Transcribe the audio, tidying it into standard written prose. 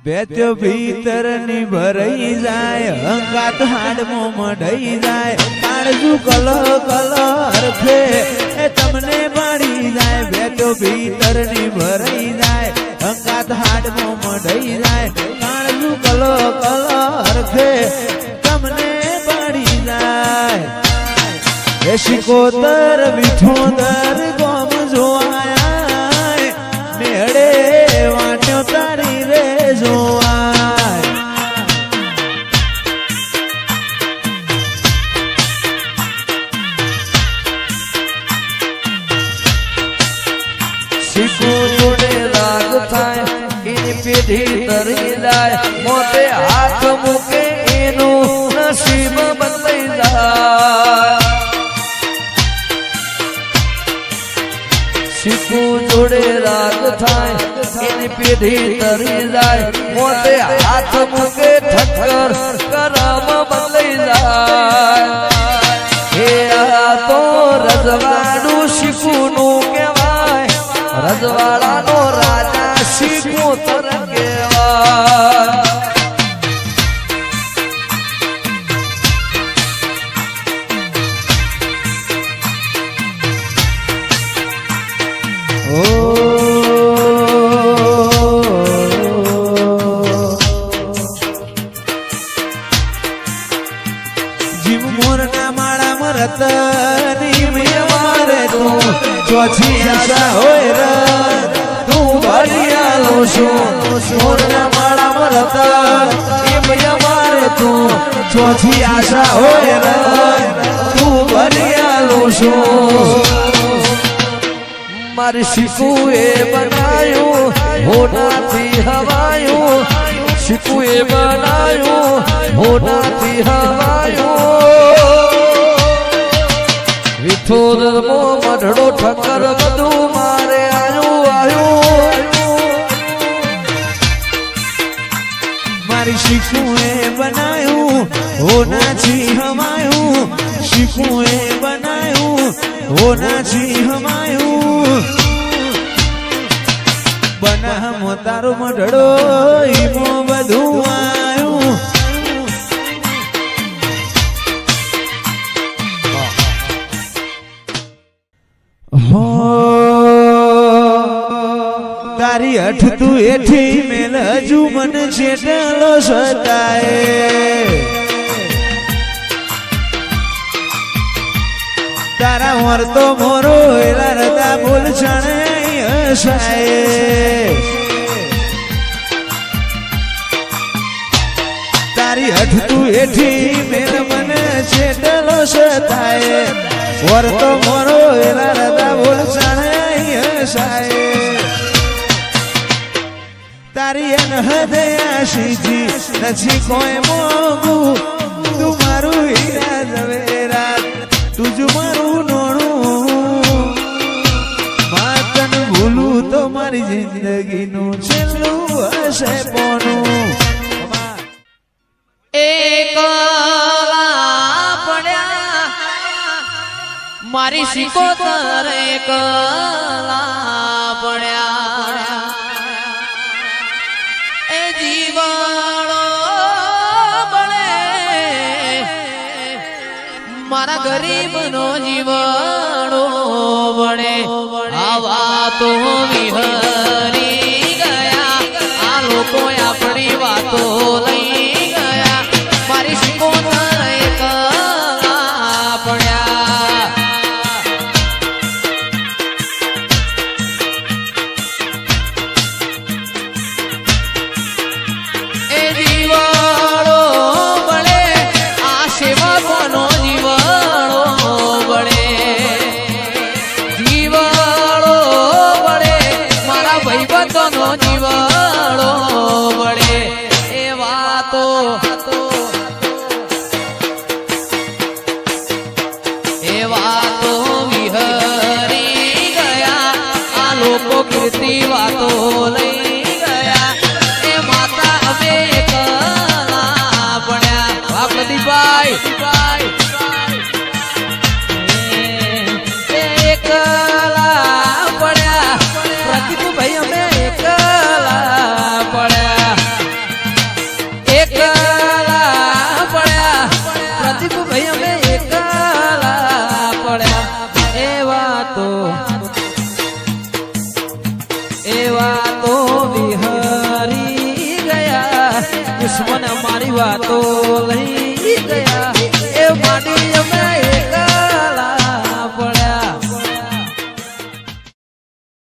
બેત્યો ભીતર ની ભરાઈ જાય અંગાત હાડમો મઢાઈ જાય કાળજુ કલ કલ હરખે એ તમને પાડી જાય બેત્યો ભીતર ની ભરાઈ જાય અંગાત હાડમો મઢાઈ જાય કાળજુ કલ કલ હરખે તમને પાડી જાય એ શિકોતર વિઠોદર ગોમ જોવાય નેડે વાટ્યો તારી રે જોવાય શીખો જોડે રાગ થાય એની પેઢી તરી જાય મોતે હાથ મૂકે એનું નસીબ બદલાઈ જાય શીખો જોડે રાગ થાય એની પેઢી તરી જાય મોતે હાથ મૂકે ઠક્કર કરમ બદલાઈ જાય હે આ તો રજવાડું શીખુનું કહેવાય રજવાડાનો રાજા શીખોતર કહેવાય જીવ મોરના માળા મરત ની મારે તું ચોથી આશા હોય ર તું ભરિયાલો છું મોરના માળા મરત ની મારે તું ચોથી આશા હોય ર તું ભરિયાલો છું મારી શીખુએ બનાયું હોનાથી હવાયું શીખુએ બનાયું હોનાથી હવાયું વિઠોદર મો મઢડો ઠક્કર બધું મારે આયું આયું મારી શીખુએ બનાયું હોનાથી હવાયું શીખુએ બનાયું હોનાથી હવાયું બનામો તારો મઢડો ઈમો બધું આયું હો તારી હઠ તું એઠી મેલ હજુ મને છેટલો સતાય તારા વર્તો મોરો એલા રતા બોલ છણે હસાય તારી હઠ તું એઠી મેલ મને છેટલો સતાય વર્તો મોરો એલા રતા બોલ છણે હસાય તારી અનહદ આશીજી નથી કોઈ મોગું તું મારું હીરા ઝવેરા તુજું મારું નોણું માતન ભૂલું તો મારી જિંદગીનું છેલ્લું હશે પોનું એકલા પડ્યા મારી શીખોતર એકલા પડ્યા એ જીવાણો બળે મારા ગરીબનો જીવાણો બળે આવા તો વિહરી ગયા આ લોકો આપણી વાતો લઈ ગયા મારી શીખોતર એકલા પડ્યા એ જીવાણો બળે આ સેવકોનો જીવાણો બળે જીવાણો બળે મારા ભાઈબંધોનો જીવાણો બળે એ વાત વાતો લઈ